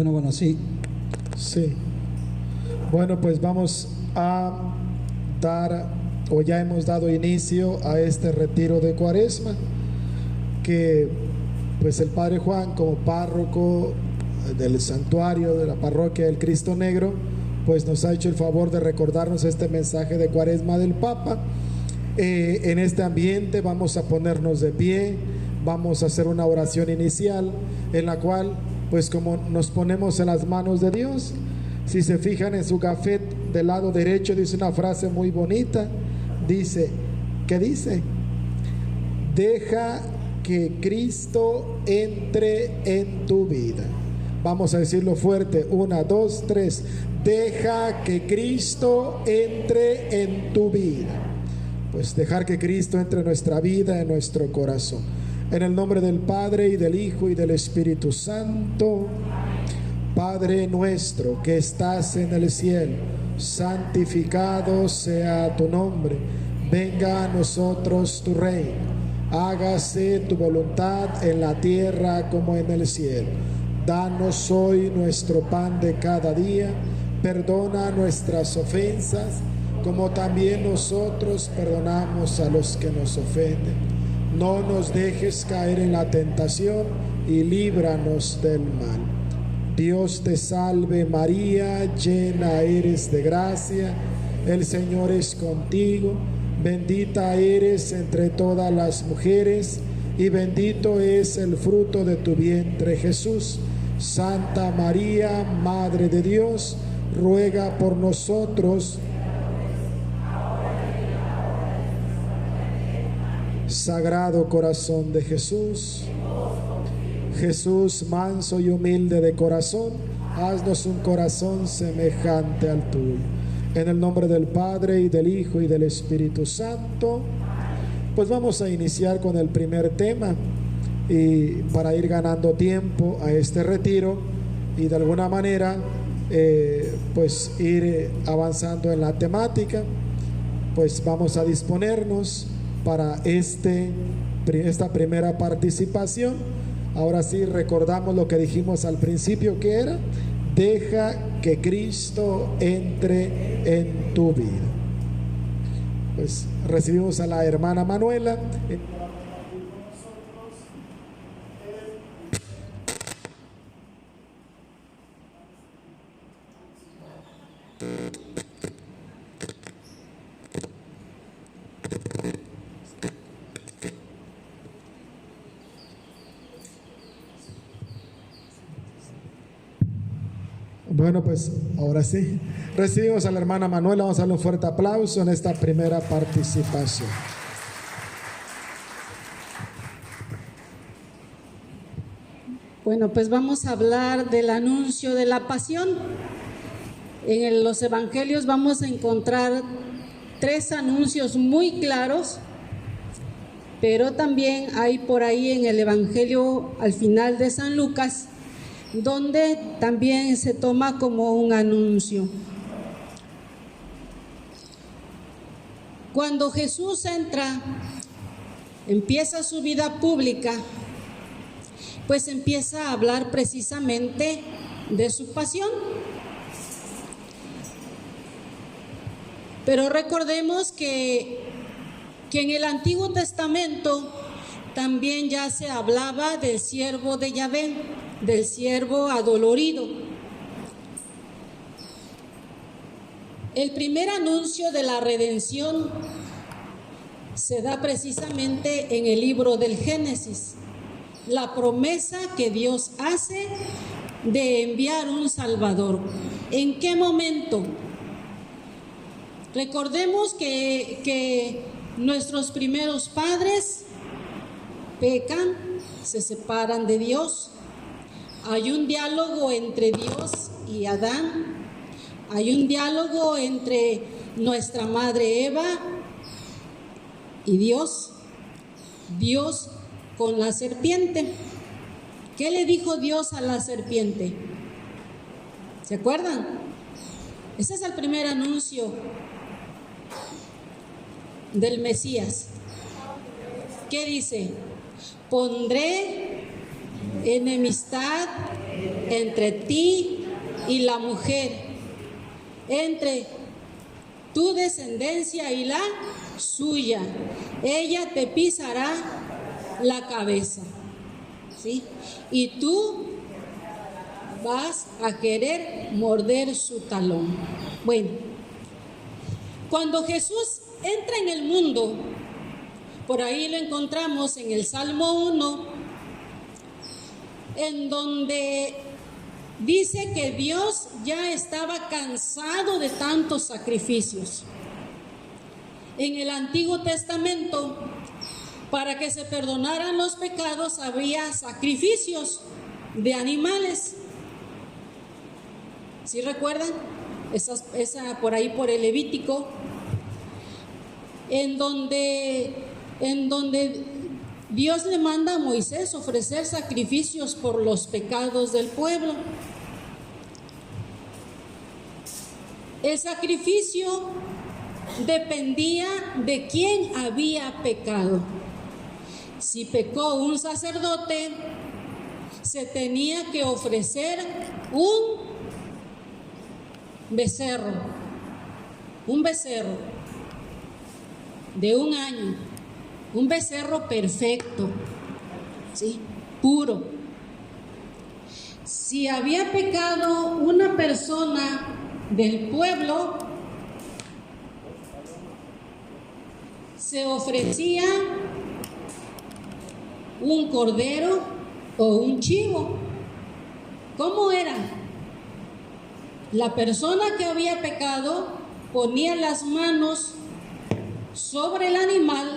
Bueno, sí. Sí. Bueno, pues vamos a dar, o ya hemos dado inicio a este retiro de Cuaresma, que pues el Padre Juan, como párroco del santuario de la parroquia del Cristo Negro, pues nos ha hecho el favor de recordarnos este mensaje de Cuaresma del Papa. En este ambiente vamos a ponernos de pie, vamos a hacer una oración inicial en la cual, pues como nos ponemos en las manos de Dios. Si se fijan en su gafet del lado derecho, dice una frase muy bonita. Dice, ¿qué dice? Deja que Cristo entre en tu vida. Vamos a decirlo fuerte, 1, 2, 3. Deja que Cristo entre en tu vida. Pues dejar que Cristo entre en nuestra vida, en nuestro corazón. En el nombre del Padre, y del Hijo, y del Espíritu Santo. Padre nuestro que estás en el cielo, santificado sea tu nombre. Venga a nosotros tu reino. Hágase tu voluntad en la tierra como en el cielo. Danos hoy nuestro pan de cada día. Perdona nuestras ofensas, como también nosotros perdonamos a los que nos ofenden. No nos dejes caer en la tentación y líbranos del mal. Dios te salve María, llena eres de gracia, el Señor es contigo, bendita eres entre todas las mujeres y bendito es el fruto de tu vientre Jesús. Santa María, Madre de Dios, ruega por nosotros. Sagrado corazón de Jesús, Jesús manso y humilde de corazón, haznos un corazón semejante al tuyo. En el nombre del Padre, y del Hijo, y del Espíritu Santo. Pues vamos a iniciar con el primer tema, y para ir ganando tiempo a este retiro y de alguna manera pues ir avanzando en la temática, pues vamos a disponernos para esta primera participación. Ahora sí, recordamos lo que dijimos al principio, que era: deja que Cristo entre en tu vida. Pues recibimos a la hermana Manuela. Bueno, pues ahora sí, recibimos a la hermana Manuela. Vamos a darle un fuerte aplauso en esta primera participación. Bueno, pues vamos a hablar del anuncio de la pasión. En los evangelios vamos a encontrar 3 anuncios muy claros, pero también hay por ahí en el evangelio al final de San Lucas, donde también se toma como un anuncio. Cuando Jesús empieza su vida pública, pues empieza a hablar precisamente de su pasión. Pero recordemos que en el Antiguo Testamento también ya se hablaba del siervo de Yahvé, del siervo adolorido. El primer anuncio de la redención se da precisamente en el libro del Génesis, la promesa que Dios hace de enviar un Salvador. ¿En qué momento? Recordemos que nuestros primeros padres pecan, se separan de Dios. Hay un diálogo entre Dios y Adán. Hay un diálogo entre nuestra madre Eva y Dios. Dios con la serpiente. ¿Qué le dijo Dios a la serpiente? ¿Se acuerdan? Ese es el primer anuncio del Mesías. ¿Qué dice? Pondré enemistad entre ti y la mujer, entre tu descendencia y la suya. Ella te pisará la cabeza, ¿sí? Y tú vas a querer morder su talón. Bueno, cuando Jesús entra en el mundo, por ahí lo encontramos en el Salmo 1, en donde dice que Dios ya estaba cansado de tantos sacrificios. En el Antiguo Testamento, para que se perdonaran los pecados, había sacrificios de animales. ¿Sí recuerdan? Esa por ahí por el Levítico, en donde Dios le manda a Moisés ofrecer sacrificios por los pecados del pueblo. El sacrificio dependía de quién había pecado. Si pecó un sacerdote, se tenía que ofrecer un becerro de 1 año, un becerro perfecto, ¿sí? Puro. Si había pecado una persona del pueblo, se ofrecía un cordero o un chivo. ¿Cómo era? La persona que había pecado ponía las manos sobre el animal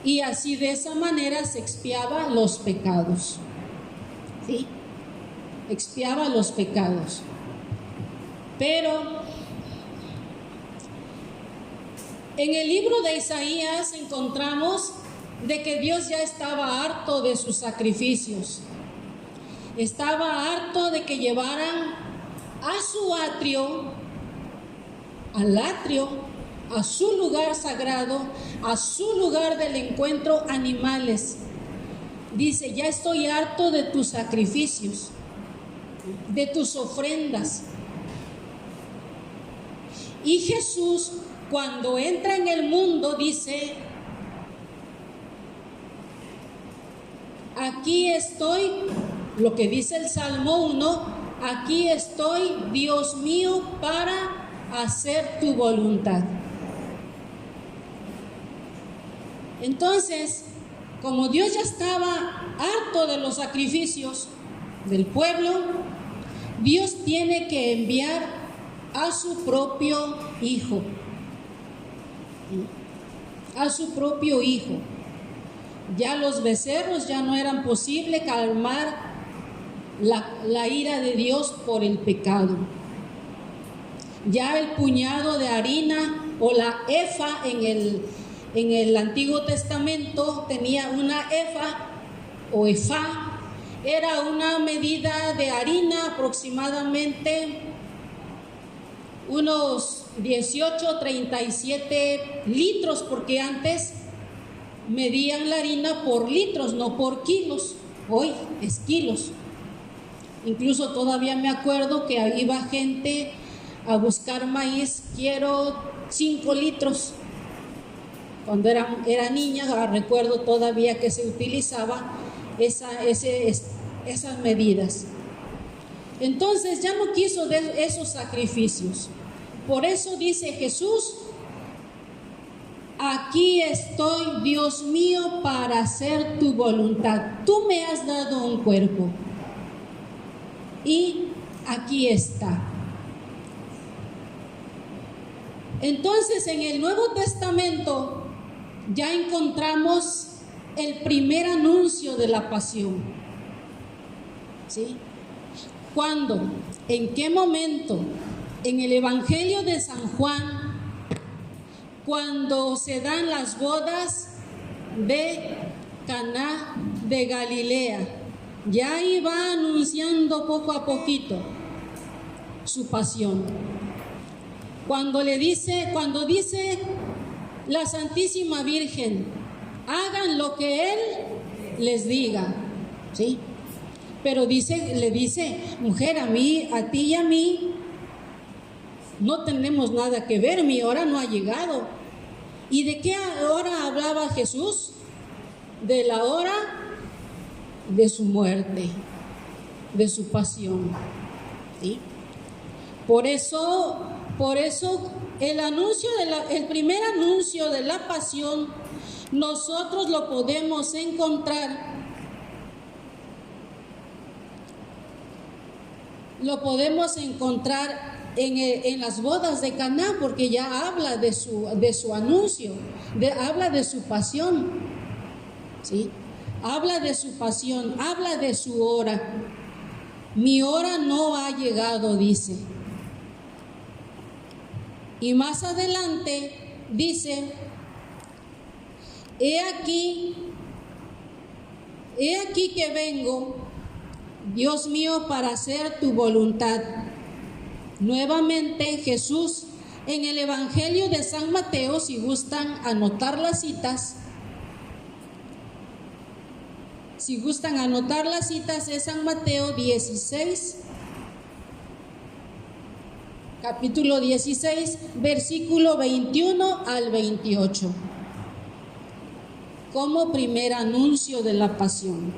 y así de esa manera se expiaba los pecados. ¿Sí? Expiaba los pecados. Pero en el libro de Isaías encontramos de que Dios ya estaba harto de sus sacrificios. Estaba harto de que llevaran a su atrio, al atrio, a su lugar sagrado, a su lugar del encuentro, animales. Dice, ya estoy harto de tus sacrificios, de tus ofrendas. Y Jesús, cuando entra en el mundo, dice, aquí estoy, lo que dice el Salmo 1, aquí estoy, Dios mío, para hacer tu voluntad. Entonces, como Dios ya estaba harto de los sacrificios del pueblo, Dios tiene que enviar a su propio Hijo. A su propio Hijo. Ya los becerros ya no eran posible calmar la ira de Dios por el pecado. Ya el puñado de harina o la efa en el Antiguo Testamento tenía una efa o efá, era una medida de harina aproximadamente unos 37 litros, porque antes medían la harina por litros, no por kilos. Hoy es kilos. Incluso todavía me acuerdo que iba gente a buscar maíz, quiero 5 litros. Cuando era niña, recuerdo todavía que se utilizaba esas medidas. Entonces ya no quiso de esos sacrificios. Por eso dice Jesús, aquí estoy, Dios mío, para hacer tu voluntad. Tú me has dado un cuerpo y aquí está. Entonces en el Nuevo Testamento ya encontramos el primer anuncio de la pasión. ¿Sí? ¿Cuándo? ¿En qué momento? En el Evangelio de San Juan, cuando se dan las bodas de Caná de Galilea, ya iba anunciando poco a poquito su pasión. Cuando dice la Santísima Virgen, hagan lo que Él les diga, ¿sí? Pero le dice, mujer, a ti y a mí no tenemos nada que ver, mi hora no ha llegado. ¿Y de qué hora hablaba Jesús? De la hora de su muerte, de su pasión. ¿Sí? Por eso el primer anuncio de la pasión, nosotros lo podemos encontrar en las bodas de Caná, porque ya habla de su anuncio, habla de su pasión, ¿sí? Habla de su pasión, habla de su hora. Mi hora no ha llegado, dice. Y más adelante dice, he aquí que vengo, Dios mío, para hacer tu voluntad. Nuevamente Jesús en el Evangelio de San Mateo, si gustan anotar las citas, es San Mateo 16, capítulo 16, versículo 21 al 28, como primer anuncio de la pasión.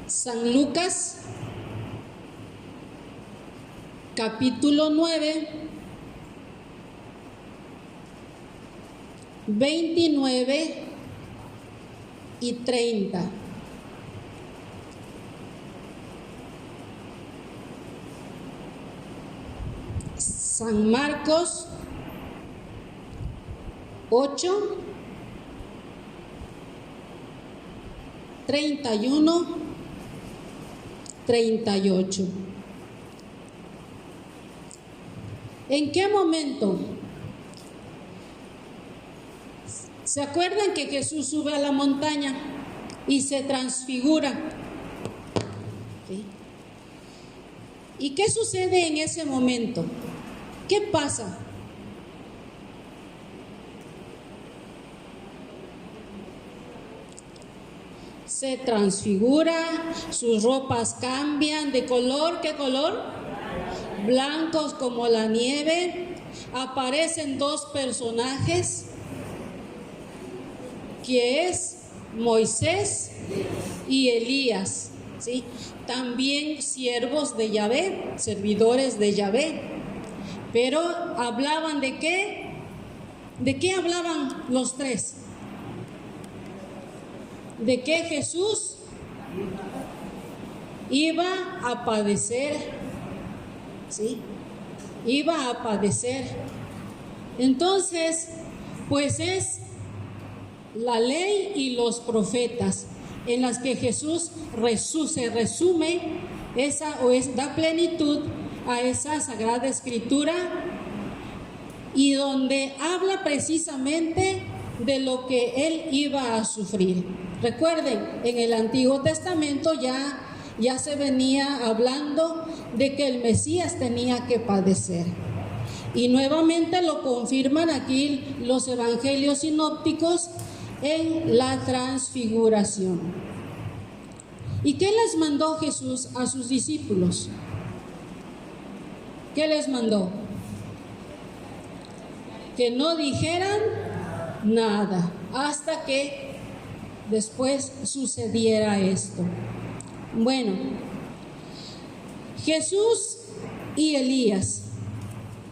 San Lucas, capítulo 9, 29 y 30. San Marcos 8, 31, 38. ¿En qué momento? ¿Se acuerdan que Jesús sube a la montaña y se transfigura? ¿Sí? ¿Y qué sucede en ese momento? ¿Qué pasa? Se transfigura, sus ropas cambian de color. ¿Qué color? Blancos como la nieve. Aparecen dos personajes, que es Moisés y Elías, ¿sí? También siervos de Yahvé, servidores de Yahvé. Pero hablaban ¿de qué? ¿De qué hablaban los tres? De que Jesús iba a padecer, ¿sí? Iba a padecer. Entonces, pues es la ley y los profetas en las que Jesús se resume da plenitud a esa Sagrada Escritura, y donde habla precisamente de lo que él iba a sufrir. Recuerden, en el Antiguo Testamento ya se venía hablando de que el Mesías tenía que padecer. Y nuevamente lo confirman aquí los evangelios sinópticos en la transfiguración. ¿Y qué les mandó Jesús a sus discípulos? ¿Qué les mandó? Que no dijeran nada hasta que después sucediera esto. Bueno, Jesús y Elías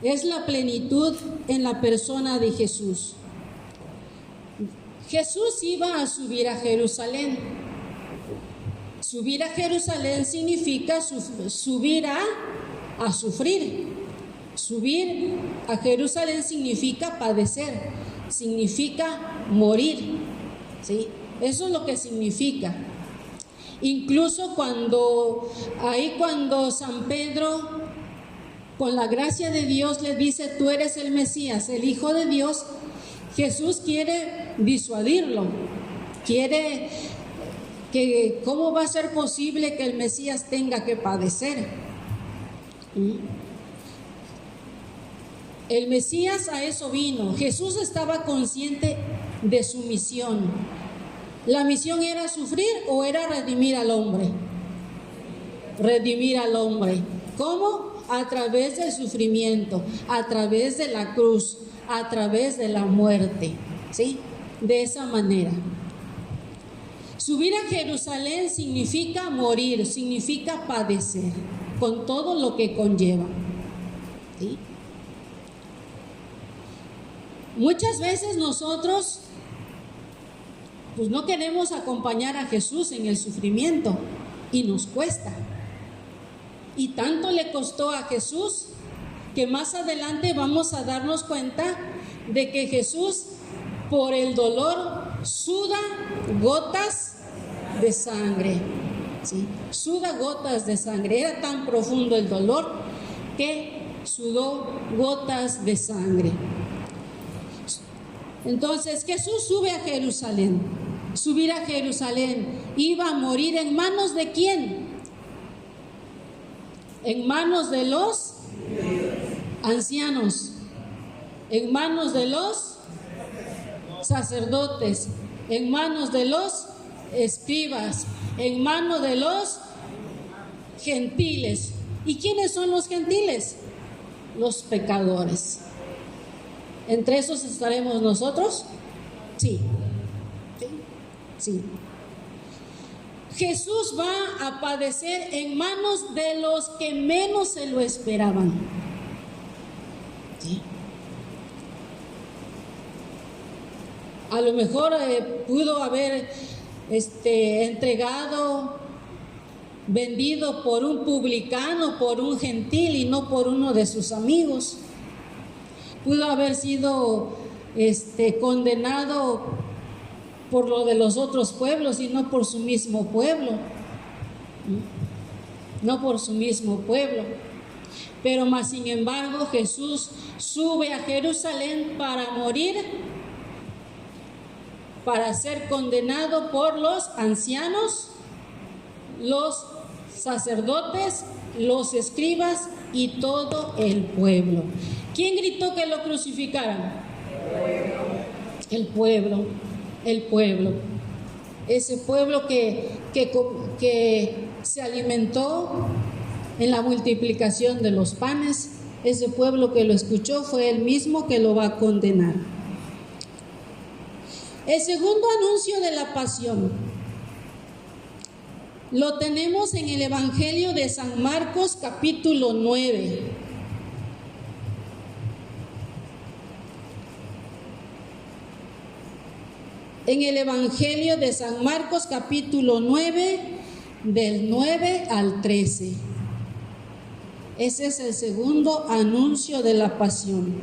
es la plenitud en la persona de Jesús. Jesús iba a subir a Jerusalén. Subir a Jerusalén significa subir a sufrir. Subir a Jerusalén significa padecer, significa morir, ¿sí? Eso es lo que significa. Incluso cuando San Pedro, con la gracia de Dios, le dice: tú eres el Mesías, el Hijo de Dios, Jesús quiere disuadirlo, quiere que cómo va a ser posible que el Mesías tenga que padecer. El Mesías a eso vino. Jesús estaba consciente de su misión. ¿La misión era sufrir o era redimir al hombre? Redimir al hombre. ¿Cómo? A través del sufrimiento, a través de la cruz, a través de la muerte, ¿sí? De esa manera. Subir a Jerusalén significa morir, significa padecer, con todo lo que conlleva, ¿sí? Muchas veces nosotros pues no queremos acompañar a Jesús en el sufrimiento y nos cuesta. Y tanto le costó a Jesús que más adelante vamos a darnos cuenta de que Jesús por el dolor suda gotas de sangre, ¿sí? Suda gotas de sangre. Era tan profundo el dolor que sudó gotas de sangre. Entonces Jesús sube a Jerusalén. Subir a Jerusalén, iba a morir en manos de ¿quién? En manos de los ancianos, en manos de los sacerdotes, en manos de los escribas, en manos de los gentiles. ¿Y quiénes son los gentiles? Los pecadores. ¿Entre esos estaremos nosotros? Sí. Sí. Jesús va a padecer en manos de los que menos se lo esperaban. ¿Sí? A lo mejor pudo haber entregado, vendido por un publicano, por un gentil y no por uno de sus amigos. Pudo haber sido condenado por lo de los otros pueblos y no por su mismo pueblo. No por su mismo pueblo. Pero más sin embargo Jesús sube a Jerusalén para morir, para ser condenado por los ancianos, los sacerdotes, los escribas y todo el pueblo. ¿Quién gritó que lo crucificaran? El pueblo. El pueblo, ese pueblo que se alimentó en la multiplicación de los panes, ese pueblo que lo escuchó fue el mismo que lo va a condenar. El segundo anuncio de la pasión lo tenemos en el Evangelio de San Marcos, capítulo 9. En el Evangelio de San Marcos, capítulo 9, del 9 al 13. Ese es el segundo anuncio de la pasión.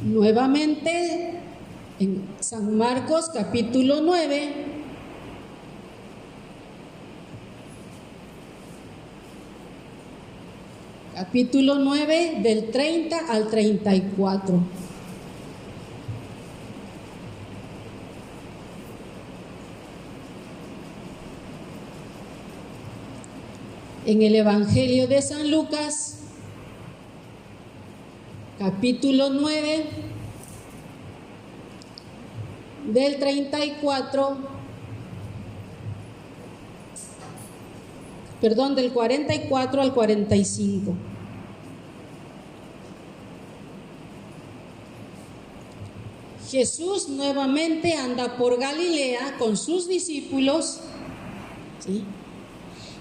Nuevamente, en San Marcos, capítulo 9, capítulo 9, del 30 al 34. En el Evangelio de San Lucas, capítulo 9, del 44 al 45. Jesús nuevamente anda por Galilea con sus discípulos, ¿sí?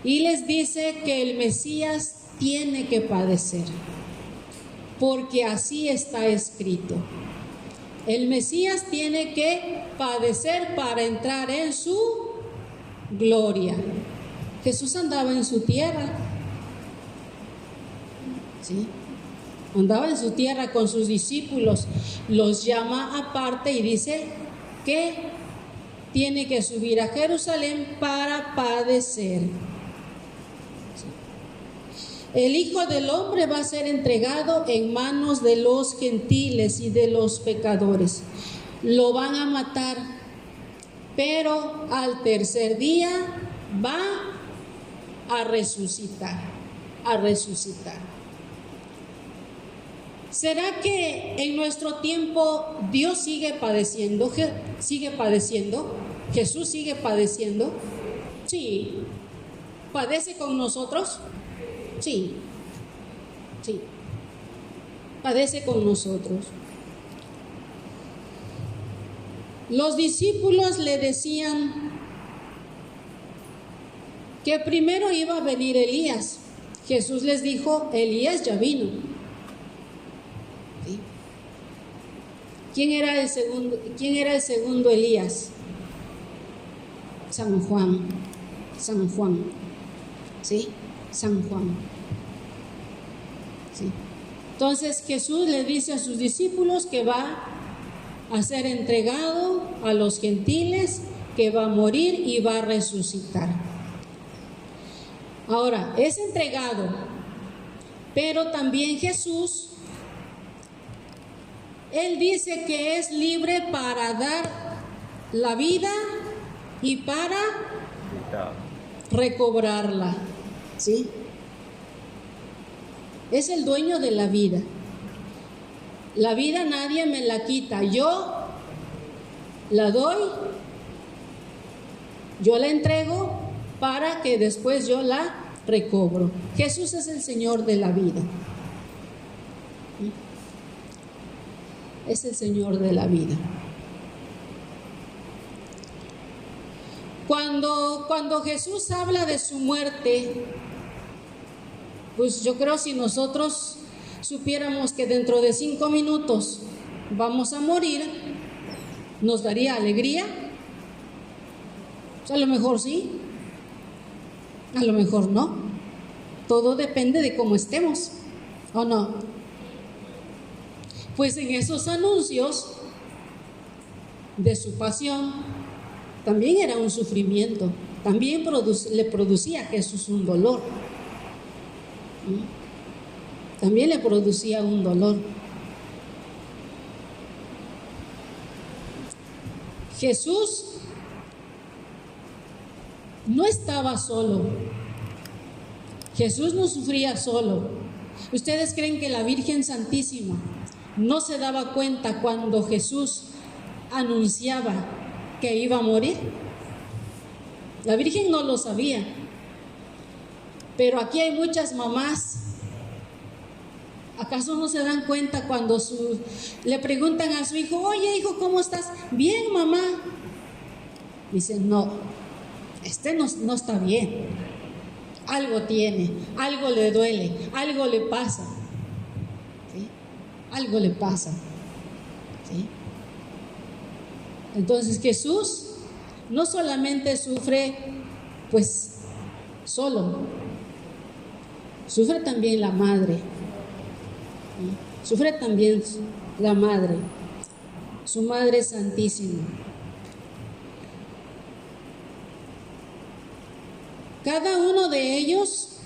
Y les dice que el Mesías tiene que padecer, porque así está escrito. El Mesías tiene que padecer para entrar en su gloria. Jesús andaba en su tierra, ¿sí? Andaba en su tierra con sus discípulos, los llama aparte y dice que tiene que subir a Jerusalén para padecer. El Hijo del Hombre va a ser entregado en manos de los gentiles y de los pecadores. Lo van a matar, pero al tercer día va a resucitar, ¿Será que en nuestro tiempo Dios sigue padeciendo? ¿Jesús sigue padeciendo? Sí. ¿Padece con nosotros? Sí. Sí. Padece con nosotros. Los discípulos le decían que primero iba a venir Elías. Jesús les dijo, Elías ya vino. ¿Sí? ¿Quién era el segundo Elías? San Juan. ¿Sí? San Juan. ¿Sí? Entonces Jesús le dice a sus discípulos que va a ser entregado a los gentiles, que va a morir y va a resucitar. Ahora, es entregado, pero también Jesús, Él dice que es libre para dar la vida y para recobrarla, ¿sí? Es el dueño de la vida. La vida nadie me la quita, yo la doy, yo la entrego para que después yo la recobro. Jesús es el Señor de la vida. Es el Señor de la vida. Cuando Jesús habla de su muerte, pues yo creo si nosotros supiéramos que dentro de 5 minutos vamos a morir, ¿nos daría alegría? Pues a lo mejor sí, a lo mejor no. Todo depende de cómo estemos, ¿o no? Pues en esos anuncios de su pasión también era un sufrimiento, también le producía a Jesús un dolor. También le producía un dolor. Jesús no estaba solo. Jesús no sufría solo. ¿Ustedes creen que la Virgen Santísima no se daba cuenta cuando Jesús anunciaba que iba a morir? La Virgen no lo sabía. Pero aquí hay muchas mamás. ¿Acaso no se dan cuenta cuando le preguntan a su hijo, oye hijo, ¿cómo estás? Bien, mamá. Dicen, no, no está bien. Algo tiene, algo le duele, algo le pasa. ¿Sí? Algo le pasa. ¿Sí? Entonces Jesús no solamente sufre, pues, solo. Sufre también la madre. Sufre también la madre, su Madre Santísima. Cada uno de ellos,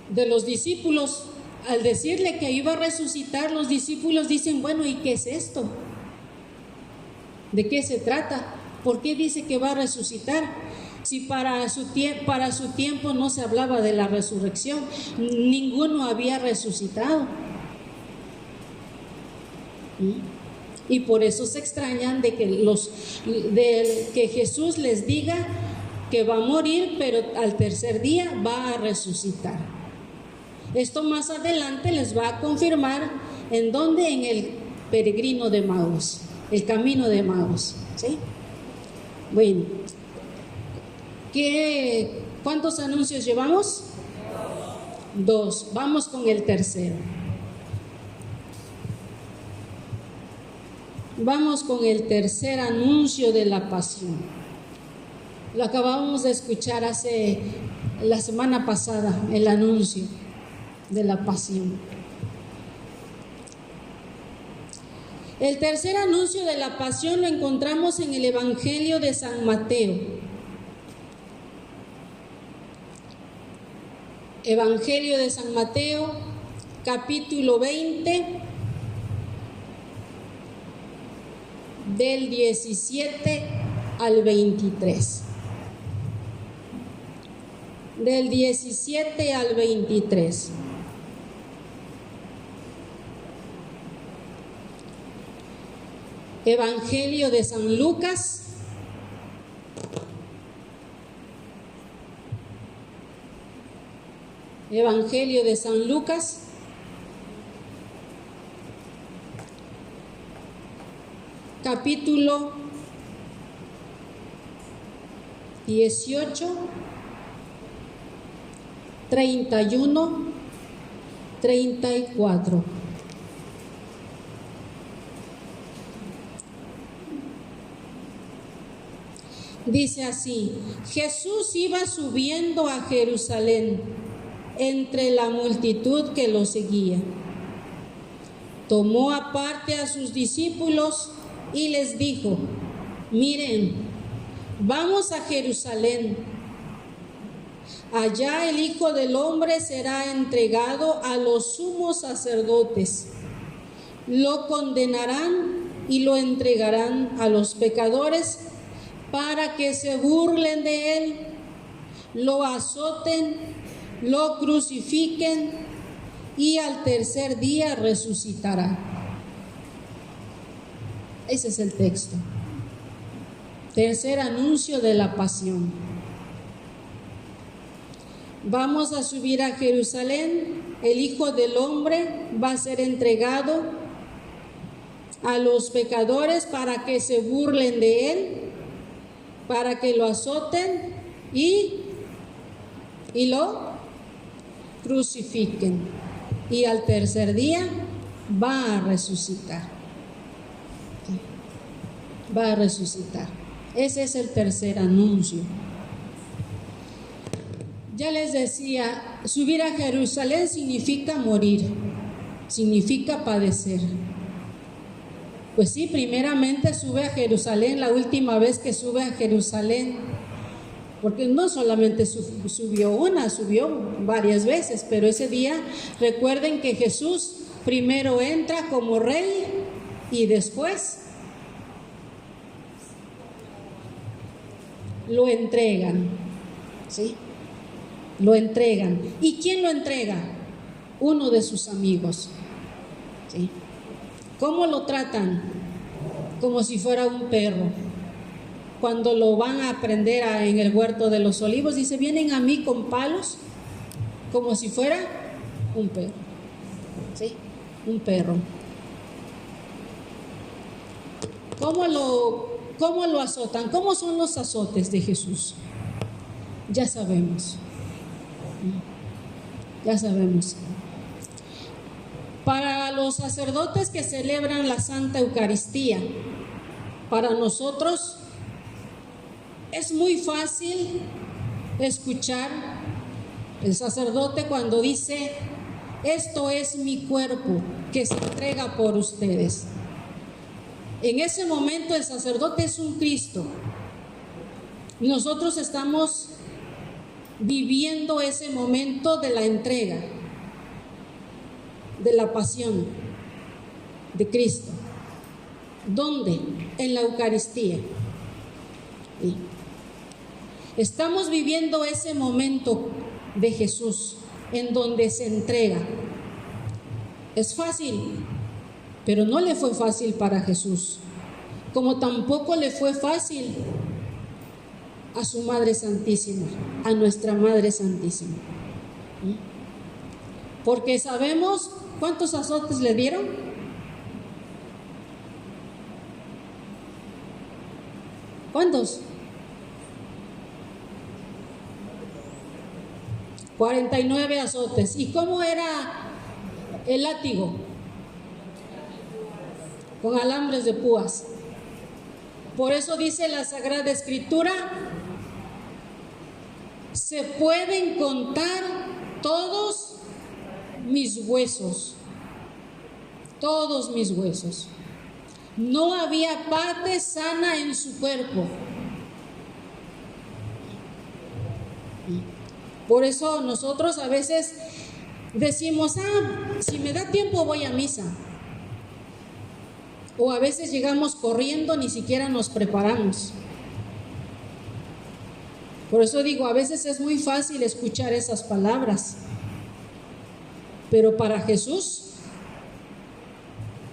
de los discípulos, al decirle que iba a resucitar, los discípulos dicen, bueno, ¿y qué es esto? ¿De qué se trata? ¿Por qué dice que va a resucitar? Si para su tiempo no se hablaba de la resurrección, ninguno había resucitado. Y por eso se extrañan de que Jesús les diga que va a morir, pero al tercer día va a resucitar. Esto más adelante les va a confirmar en dónde, en el peregrino de Emaús, el camino de Emaús, ¿sí? Bueno, ¿cuántos anuncios llevamos? 2. Vamos con el tercero. Vamos con el tercer anuncio de la pasión. Lo acabamos de escuchar la semana pasada, el anuncio de la pasión. El tercer anuncio de la pasión lo encontramos en el Evangelio de San Mateo. Evangelio de San Mateo, capítulo 20, del 17 al 23. Del 17 al 23. Evangelio de San Lucas, Evangelio de San Lucas, capítulo 18, 31, 34. Dice así: Jesús iba subiendo a Jerusalén entre la multitud que lo seguía. Tomó aparte a sus discípulos y les dijo: miren, vamos a Jerusalén. Allá el Hijo del Hombre será entregado a los sumos sacerdotes. Lo condenarán y lo entregarán a los pecadores para que se burlen de él, lo azoten, lo crucifiquen y al tercer día resucitará. Ese es el texto. Tercer anuncio de la pasión. Vamos a subir a Jerusalén, el Hijo del Hombre va a ser entregado a los pecadores para que se burlen de él, para que lo azoten y lo crucifiquen, y al tercer día va a resucitar. Va a resucitar. Ese es el tercer anuncio. Ya les decía, subir a Jerusalén significa morir, significa padecer. Pues sí, primeramente sube a Jerusalén, la última vez que sube a Jerusalén, porque no solamente subió una, subió varias veces, pero ese día recuerden que Jesús primero entra como rey y después lo entregan, ¿sí? Lo entregan. ¿Y quién lo entrega? Uno de sus amigos, ¿sí? ¿Cómo lo tratan? Como si fuera un perro. Cuando lo van a prender en el huerto de los olivos, dice, vienen a mí con palos, como si fuera un perro, ¿sí? Un perro. ¿Cómo lo azotan? ¿Cómo son los azotes de Jesús? Ya sabemos. Ya sabemos. Para los sacerdotes que celebran la Santa Eucaristía, para nosotros es muy fácil escuchar el sacerdote cuando dice: esto es mi cuerpo que se entrega por ustedes. En ese momento el sacerdote es un Cristo. Nosotros estamos viviendo ese momento de la entrega, de la pasión de Cristo. ¿Dónde? En la Eucaristía. ¿Sí? Estamos viviendo ese momento de Jesús en donde se entrega. Es fácil, pero no le fue fácil para Jesús, como tampoco le fue fácil a su Madre Santísima, a nuestra Madre Santísima. ¿Sí? Porque sabemos cuántos azotes le dieron. ¿Cuántos? 49 azotes. ¿Y cómo era el látigo? Con alambres de púas. Por eso dice la Sagrada Escritura: se pueden contar todos mis huesos, todos mis huesos. No había parte sana en su cuerpo. Por eso nosotros a veces decimos: si me da tiempo voy a misa. O a veces llegamos corriendo, ni siquiera nos preparamos. Por eso digo, a veces es muy fácil escuchar esas palabras. Pero para Jesús,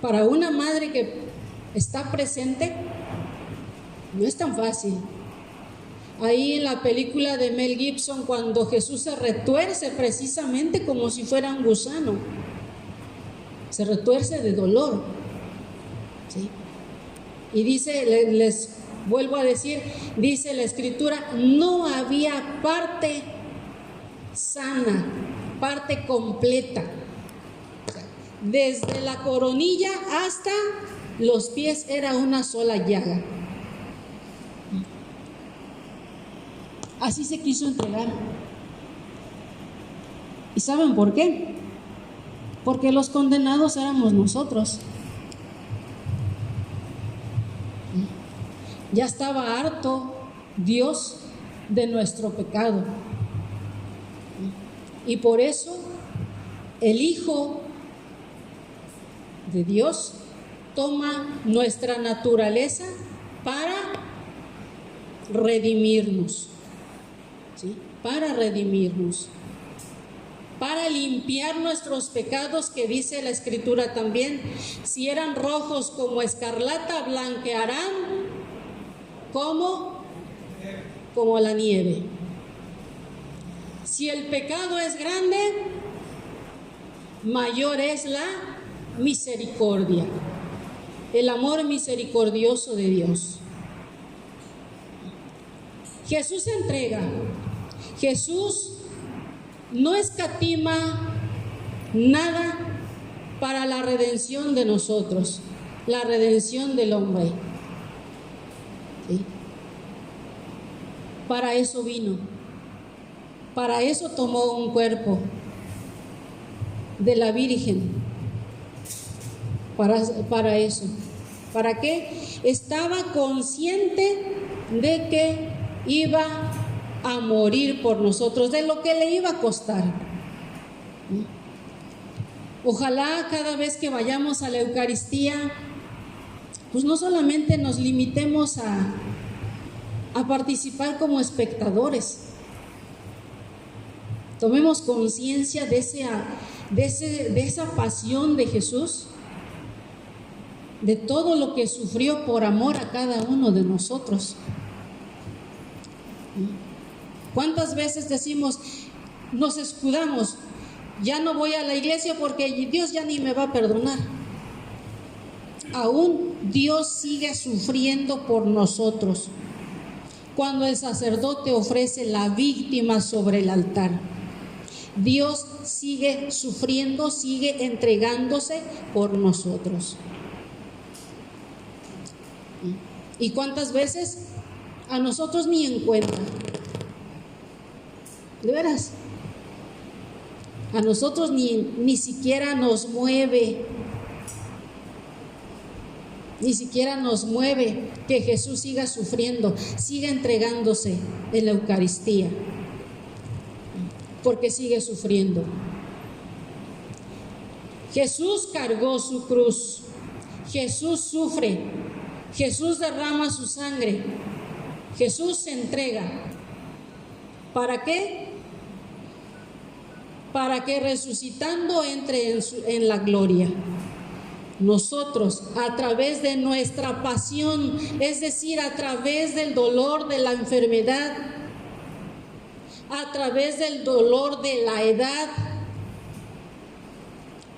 para una madre que está presente, no es tan fácil. Ahí en la película de Mel Gibson, cuando Jesús se retuerce precisamente como si fuera un gusano, se retuerce de dolor, ¿sí? Y dice, les vuelvo a decir, dice la Escritura, no había parte sana, parte completa, desde la coronilla hasta los pies era una sola llaga. Así se quiso entregar. ¿Y saben por qué? Porque los condenados éramos nosotros. Ya estaba harto Dios de nuestro pecado. Y por eso el Hijo de Dios toma nuestra naturaleza para redimirnos, ¿sí? Para redimirnos, para limpiar nuestros pecados, que dice la Escritura también, si eran rojos como escarlata, blanquearán como la nieve. Si el pecado es grande, mayor es la misericordia, el amor misericordioso de Dios. Jesús se entrega. Jesús no escatima nada para la redención de nosotros, la redención del hombre. ¿Sí? Para eso vino, para eso tomó un cuerpo de la Virgen, para eso. ¿Para qué? Estaba consciente de que iba a morir por nosotros, de lo que le iba a costar. Ojalá cada vez que vayamos a la Eucaristía, pues no solamente nos limitemos a participar como espectadores. Tomemos conciencia de esa pasión de Jesús, de todo lo que sufrió por amor a cada uno de nosotros. ¿Cuántas veces decimos, nos escudamos, ya no voy a la iglesia porque Dios ya ni me va a perdonar? Aún Dios sigue sufriendo por nosotros. Cuando el sacerdote ofrece la víctima sobre el altar, Dios sigue sufriendo, sigue entregándose por nosotros. ¿Y cuántas veces a nosotros ni en cuenta? De veras, a nosotros ni siquiera nos mueve, ni siquiera nos mueve que Jesús siga sufriendo, siga entregándose en la Eucaristía, porque sigue sufriendo. Jesús cargó su cruz, Jesús sufre, Jesús derrama su sangre, Jesús se entrega. ¿Para qué? Para que resucitando entre en la gloria. Nosotros, a través de nuestra pasión, es decir, a través del dolor de la enfermedad, a través del dolor de la edad,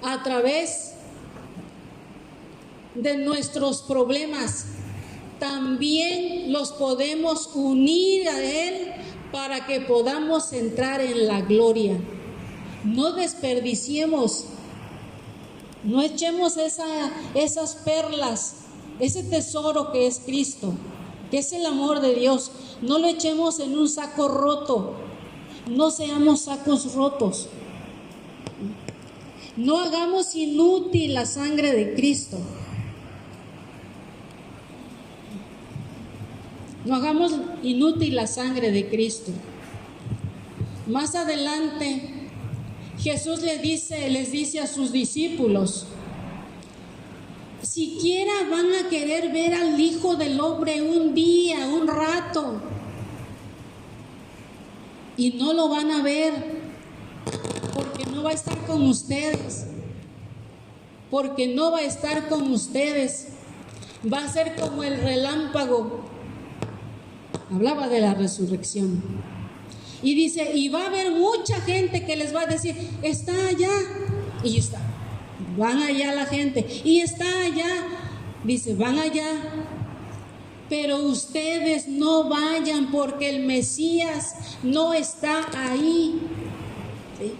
a través de nuestros problemas, también los podemos unir a Él para que podamos entrar en la gloria. No desperdiciemos, no echemos esas perlas, ese tesoro que es Cristo, que es el amor de Dios. No lo echemos en un saco roto, no seamos sacos rotos. No hagamos inútil la sangre de Cristo. No hagamos inútil la sangre de Cristo. Más adelante, Jesús les dice a sus discípulos, siquiera van a querer ver al Hijo del Hombre un día, un rato, y no lo van a ver, porque no va a estar con ustedes, porque no va a estar con ustedes. va a ser como el relámpago. Hablaba de la resurrección. Y dice, y va a haber mucha gente que les va a decir, está allá. Y está, van allá la gente. Y está allá. Dice, van allá. Pero ustedes no vayan porque el Mesías no está ahí. ¿Sí?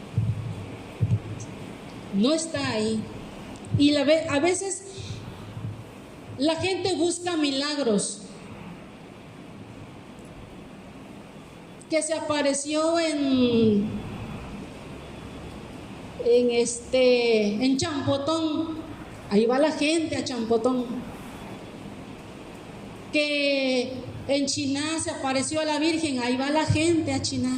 No está ahí. Y a veces la gente busca milagros. Que se apareció en Champotón. Ahí va la gente a Champotón. Que en Chiná se apareció a la Virgen. Ahí va la gente a Chiná.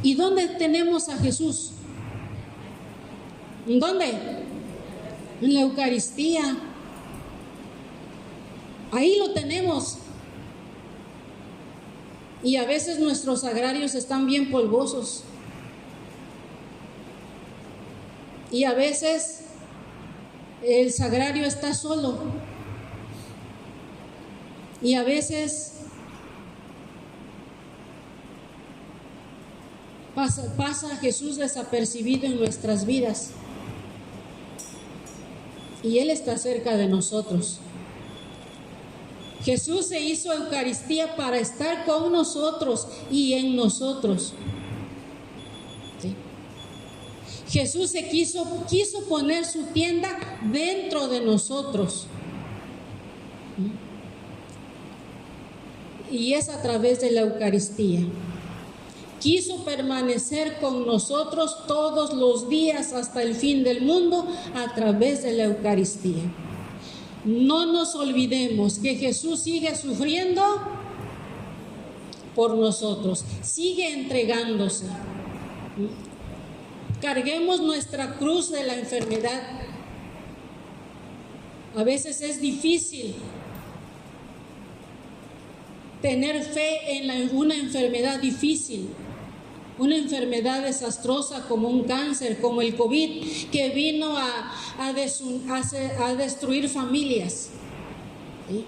¿Y dónde tenemos a Jesús? ¿En dónde? En la Eucaristía. Ahí lo tenemos. Y a veces nuestros sagrarios están bien polvosos. Y a veces el sagrario está solo. Y a veces pasa Jesús desapercibido en nuestras vidas. Y Él está cerca de nosotros. Jesús se hizo Eucaristía para estar con nosotros y en nosotros. ¿Sí? Jesús se quiso poner su tienda dentro de nosotros. Y es a través de la Eucaristía. Quiso permanecer con nosotros todos los días hasta el fin del mundo a través de la Eucaristía. No nos olvidemos que Jesús sigue sufriendo por nosotros, sigue entregándose. Carguemos nuestra cruz de la enfermedad. A veces es difícil tener fe en una enfermedad difícil, una enfermedad desastrosa como un cáncer, como el COVID, que vino a destruir familias, ¿sí?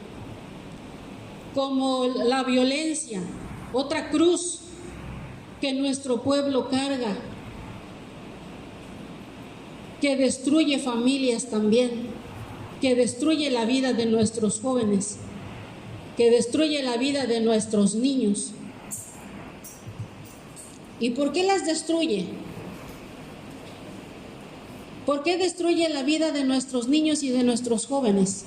Como la violencia, otra cruz que nuestro pueblo carga, que destruye familias también, que destruye la vida de nuestros jóvenes, que destruye la vida de nuestros niños. ¿Y por qué las destruye? ¿Por qué destruye la vida de nuestros niños y de nuestros jóvenes?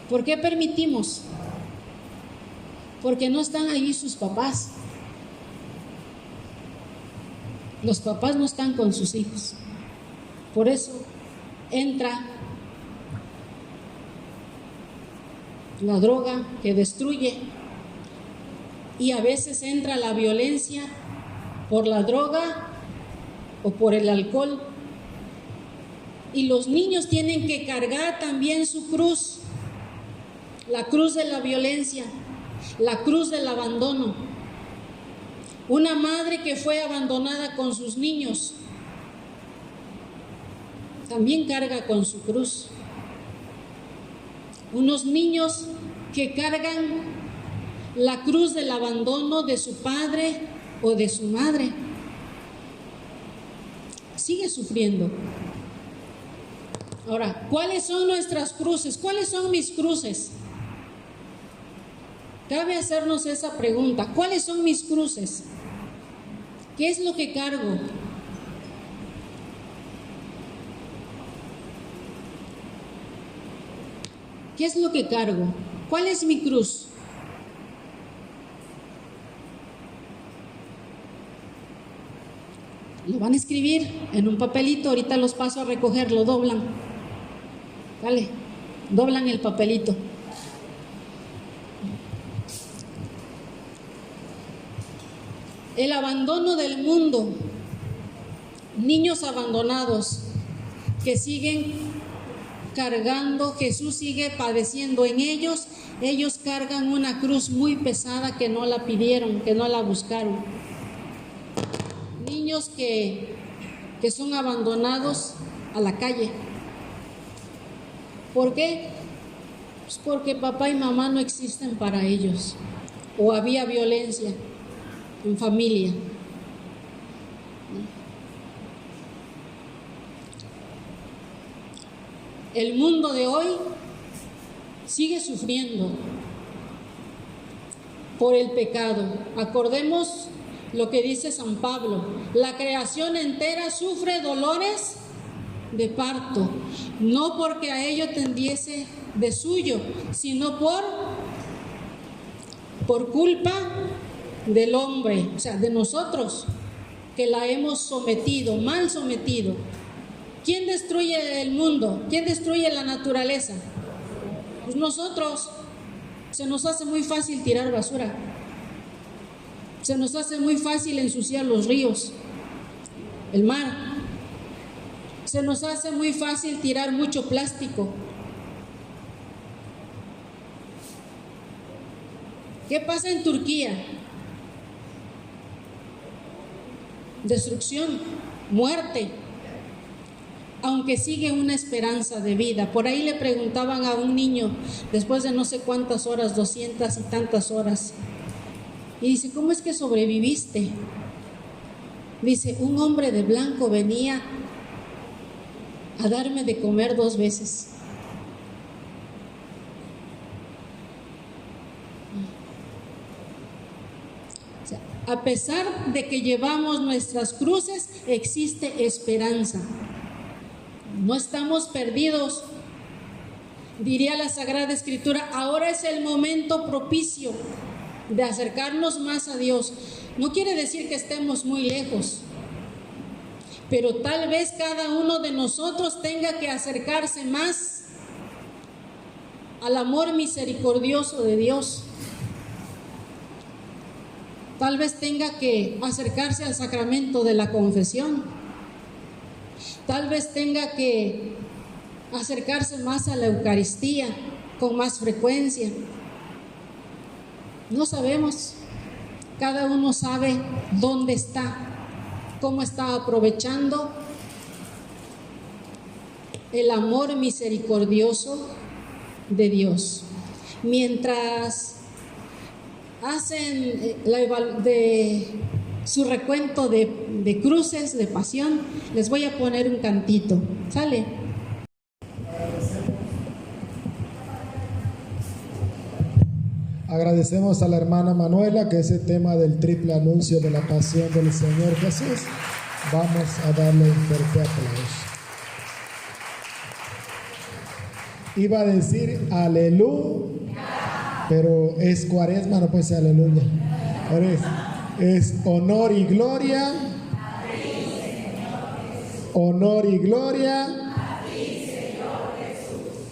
¿Por qué permitimos? Porque no están ahí sus papás. Los papás no están con sus hijos. Por eso entra la droga que destruye, y a veces entra la violencia por la droga o por el alcohol, y los niños tienen que cargar también su cruz, la cruz de la violencia, la cruz del abandono. Una madre que fue abandonada con sus niños también carga con su cruz. Unos niños que cargan la cruz del abandono de su padre o de su madre. Sigue sufriendo. Ahora, ¿cuáles son nuestras cruces? ¿Cuáles son mis cruces? Cabe hacernos esa pregunta. ¿Cuáles son mis cruces? ¿Qué es lo que cargo? ¿Qué es lo que cargo? ¿Cuál es mi cruz? Lo van a escribir en un papelito, ahorita los paso a recoger, lo doblan. Vale, doblan el papelito. El abandono del mundo, niños abandonados que siguen cargando, Jesús sigue padeciendo en ellos. Ellos cargan una cruz muy pesada que no la pidieron, que no la buscaron. niños que son abandonados a la calle. ¿Por qué? Pues porque papá y mamá no existen para ellos, o había violencia en familia. El mundo de hoy sigue sufriendo por el pecado. Acordemos lo que dice San Pablo: la creación entera sufre dolores de parto, no porque a ello tendiese de suyo, sino por culpa del hombre, o sea, de nosotros, que la hemos sometido, mal sometido. ¿Quién destruye el mundo? ¿Quién destruye la naturaleza? Pues nosotros. Se nos hace muy fácil tirar basura. Se nos hace muy fácil ensuciar los ríos, el mar. Se nos hace muy fácil tirar mucho plástico. ¿Qué pasa en Turquía? Destrucción, muerte, aunque sigue una esperanza de vida. Por ahí le preguntaban a un niño, después de no sé cuántas horas, 200 y tantas horas, y dice: ¿cómo es que sobreviviste? Dice: un hombre de blanco venía a darme de comer 2 veces. O sea, a pesar de que llevamos nuestras cruces, existe esperanza. No estamos perdidos. Diría la Sagrada Escritura: ahora es el momento propicio de acercarnos más a Dios. No quiere decir que estemos muy lejos, pero tal vez cada uno de nosotros tenga que acercarse más al amor misericordioso de Dios. Tal vez tenga que acercarse al sacramento de la confesión. Tal vez tenga que acercarse más a la Eucaristía con más frecuencia. No sabemos. Cada uno sabe dónde está, cómo está aprovechando el amor misericordioso de Dios. Mientras hacen su recuento de cruces, de pasión, les voy a poner un cantito. ¿Sale? Agradecemos a la hermana Manuela que ese tema del triple anuncio de la pasión del Señor Jesús, vamos a darle un fuerte aplauso. Iba a decir aleluya, pero es cuaresma, no puede ser aleluya. Es honor y gloria, honor y gloria.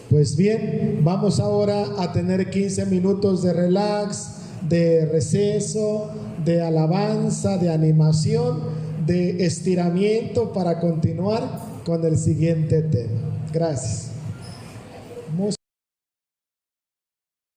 Pues bien, vamos ahora a tener 15 minutos de relax, de receso, de alabanza, de animación, de estiramiento para continuar con el siguiente tema. Gracias.